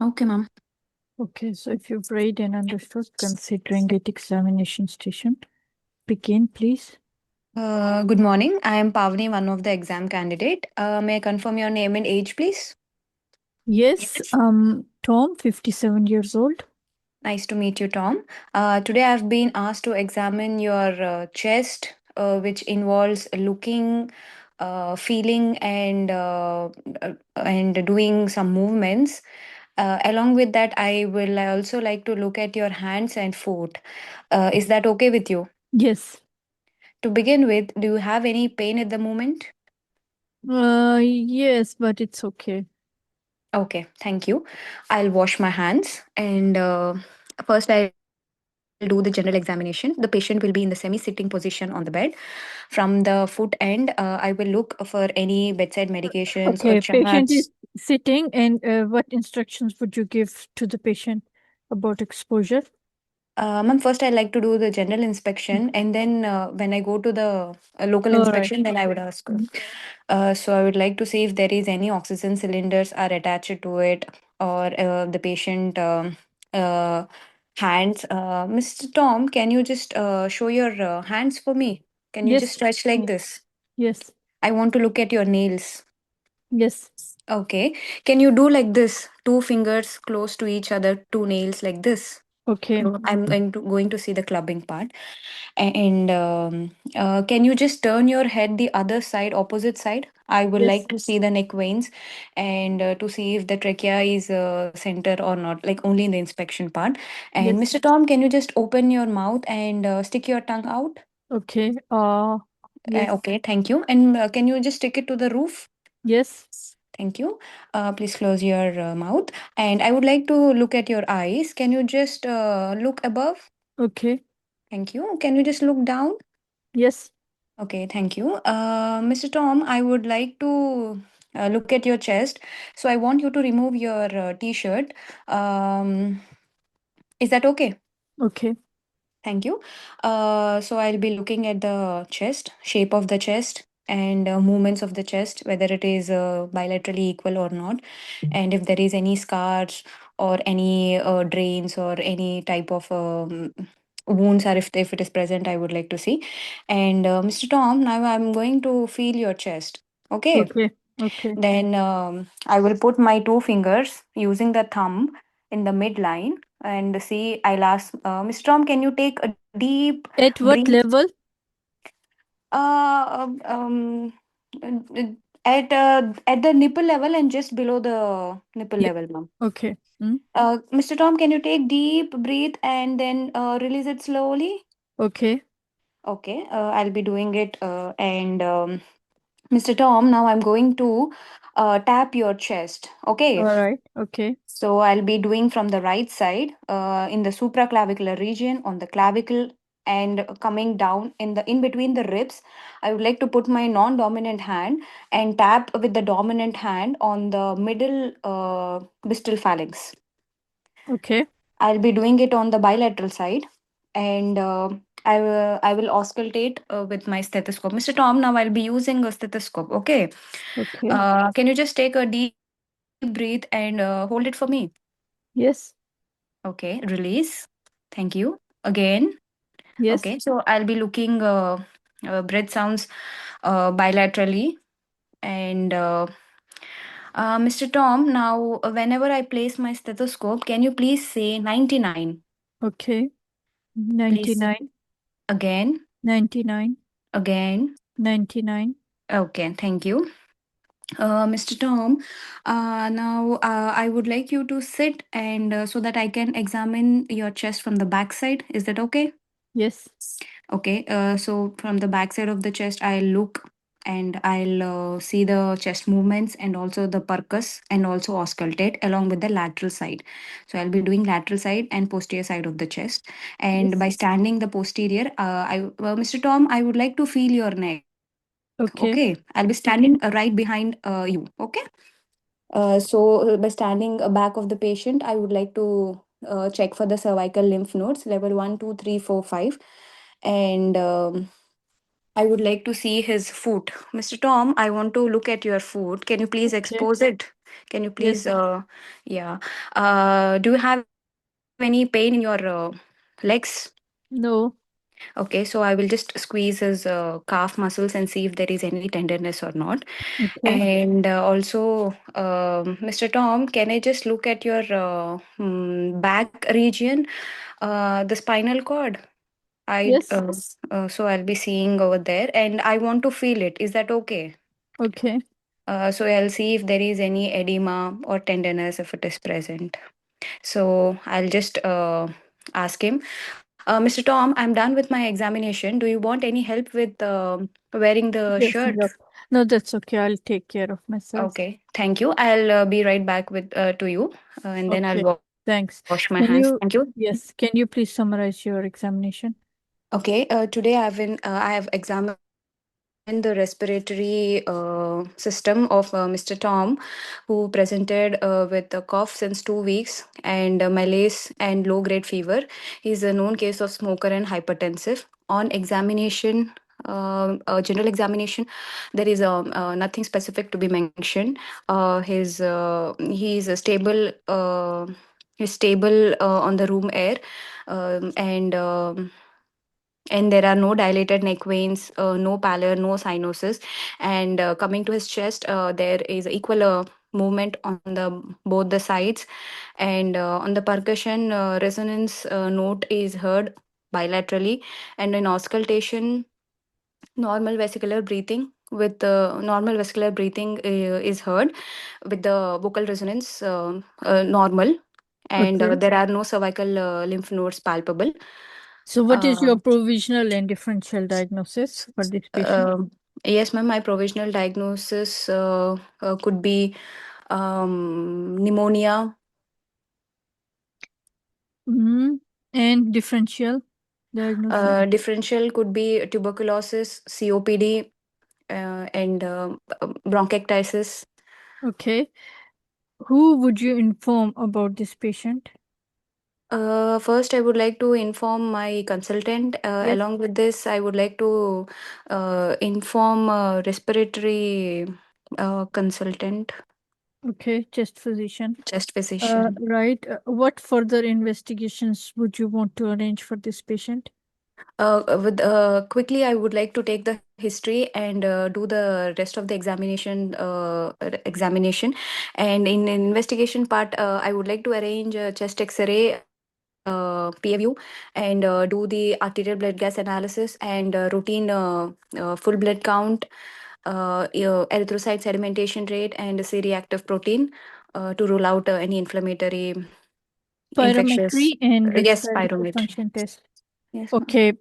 Okay, ma'am. Okay, so if you've read and understood, considering it examination station, begin, please. Good morning. I am Pavni, one of the exam candidate. May I confirm your name and age, please? Yes, Tom, 57 years old. Nice to meet you, Tom. Today I've been asked to examine your chest, which involves looking, feeling, and doing some movements. Along with that, I will also like to look at your hands and foot. Is that okay with you? Yes. To begin with, do you have any pain at the moment? Yes, but it's okay. Okay, thank you. I'll wash my hands and first I'll do the general examination. The patient will be in the semi sitting position on the bed. From the foot end, I will look for any bedside medications or Okay, patient charts. is sitting, and what instructions would you give to the patient about exposure? Ma'am, first I'd like to do the general inspection, and then when I go to the local All right. inspection, then I would ask. So I would like to see if there is any oxygen cylinders are attached to it, or the patient uh, hands. Mr. Tom, can you just show your hands for me? Can you just Yes, stretch like this? yes, I want to look at your nails. yes. Okay. Can you do like this? Two fingers close to each other, two nails like this. Okay, I'm going to see the clubbing part. And can you just turn your head the other side, opposite side? I would yes, like to see the neck veins and to see if the trachea is center or not, like only in the inspection part. And yes. Mr. Tom, can you just open your mouth and stick your tongue out? Okay, yes, Okay, thank you. And can you just stick it to the roof? yes. Thank you. Please close your mouth. And I would like to look at your eyes. Can you just look above? Okay, Thank you. Can you just look down? yes, Okay, thank you. Mr. Tom, I would like to look at your chest. So I want you to remove your t shirt. Um, is that okay? okay, Thank you. So I'll be looking at the chest, shape of the chest, and movements of the chest, whether it is bilaterally equal or not, and if there is any scars or any drains or any type of wounds, or if it is present, I would like to see. And Mr. Tom, now I'm going to feel your chest. Okay. okay, okay. Then I will put my two fingers using the thumb in the midline and see. I'll ask Mr. Tom, can you take a deep At what breath? level? Uh, um, uh, at the nipple level and just below the nipple Yeah. level, ma'am. Okay. Mr. Tom, can you take deep breath and then release it slowly? Okay. Okay, I'll be doing it. And Mr. Tom, now I'm going to tap your chest. All Okay. right. Okay. So I'll be doing from the right side in the supraclavicular region on the clavicle and coming down in the in between the ribs. I would like to put my non-dominant hand and tap with the dominant hand on the middle distal phalanx. Okay. I'll be doing it on the bilateral side, and I will auscultate with my stethoscope. Mr. Tom, now I'll be using a stethoscope. Okay. Okay. Can you just take a deep breath and hold it for me? Yes. Okay, release. Thank you. Again. Yes. Okay, so I'll be looking breath sounds bilaterally. And Mr. Tom, now whenever I place my stethoscope, can you please say 99? Okay. Please 99. again, 99. again. 99. Okay, thank you. Mr. Tom, now I would like you to sit and so that I can examine your chest from the back side. Is that okay? Yes. Okay, so from the back side of the chest, I'll look and I'll see the chest movements and also the percuss and also auscultate along with the lateral side. So I'll be doing lateral side and posterior side of the chest. And Yes. by standing the posterior, Mr. Tom, I would like to feel your neck. Okay, I'll be Okay. standing right behind you. Okay. So by standing back of the patient, I would like to check for the cervical lymph nodes level 1, 2, 3, 4, 5, and I would like to see his foot. Mr. Tom, I want to look at your foot. Can you please Okay. expose it? Can you Yes. please, yeah. Do you have any pain in your legs? No. Okay, so I will just squeeze his calf muscles and see if there is any tenderness or not. Okay. And also, Mr. Tom, can I just look at your back region, the spinal cord? I Yes. so I'll be seeing over there, and I want to feel it. Is that okay? Okay. So I'll see if there is any edema or tenderness if it is present. So I'll just ask him. Mr. Tom, I'm done with my examination. Do you want any help with wearing the Yes. shirt? No, no, that's okay. I'll take care of myself. Okay, thank you. I'll be right back with to you, and then I'll Okay. wash my hands. Thanks. Thank you. Can you, yes, can you please summarize your examination? Okay, today I have examined the respiratory system of Mr. Tom, who presented with a cough since 2 weeks and malaise and low grade fever. He's a known case of smoker and hypertensive. On examination, general examination, there is nothing specific to be mentioned. He's a stable. He's stable on the room air, and there are no dilated neck veins, no pallor, no cyanosis. And coming to his chest, there is equal movement on the both the sides. And on the percussion, resonance note is heard bilaterally, and in auscultation, normal vesicular breathing with normal vesicular breathing is heard with the vocal resonance normal, and Okay. there are no cervical lymph nodes palpable. So what is your uh, provisional and differential diagnosis for this patient? Um, yes, ma'am. My provisional diagnosis could be pneumonia. Mm. And differential diagnosis? Differential could be tuberculosis, COPD, and bronchiectasis. Okay. Who would you inform about this patient? First, I would like to inform my consultant. Yes. Along with this, I would like to inform respiratory consultant, Okay, chest physician. chest physician. Right. What further investigations would you want to arrange for this patient? With quickly, I would like to take the history and do the rest of the examination. And in investigation part, I would like to arrange a chest X-ray, PAVU, and do the arterial blood gas analysis and routine full blood count, erythrocyte sedimentation rate, and C-reactive protein to rule out any inflammatory infectious. Spirometry and Yes, respiratory spirometry. function test. Yes, ma'am. Okay.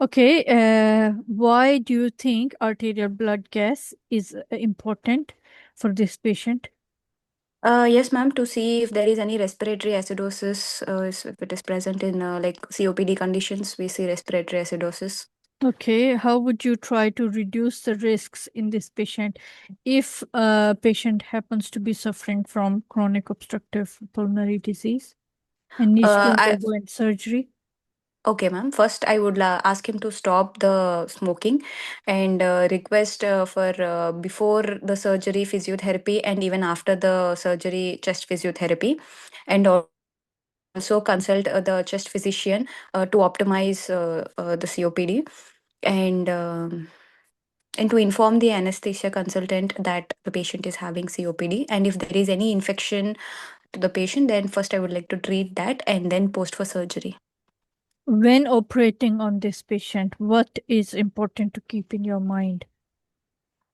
Okay. Why do you think arterial blood gas is important for this patient? Yes, ma'am, to see if there is any respiratory acidosis, if it is present in like COPD conditions, we see respiratory acidosis. Okay, how would you try to reduce the risks in this patient if a patient happens to be suffering from chronic obstructive pulmonary disease and needs to I undergo in surgery? Okay, ma'am. First, I would ask him to stop the smoking and request for before the surgery physiotherapy and even after the surgery chest physiotherapy, and also consult the chest physician to optimize the COPD, and and to inform the anesthesia consultant that the patient is having COPD. And if there is any infection to the patient, then first I would like to treat that and then post for surgery. When operating on this patient, what is important to keep in your mind?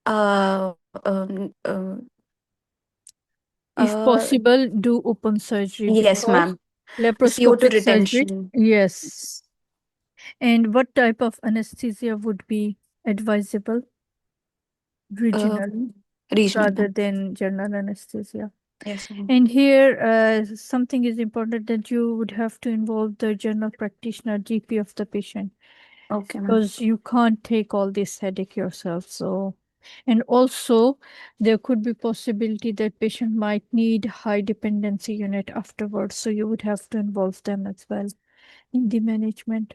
Uh, um, uh, If uh, possible, do open surgery yes, because ma'am. CO2 laparoscopic surgery. retention. Yes. And what type of anesthesia would be advisable? Uh, Regional regional, rather ma'am. than general anesthesia. Yes, ma'am. And here, something is important that you would have to involve the general practitioner, GP of the patient, Okay, ma'am. because you can't take all this headache yourself. So, and also there could be possibility that patient might need high dependency unit afterwards. So you would have to involve them as well in the management.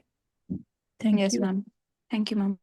Thank Yes, you. ma'am. Thank you, ma'am.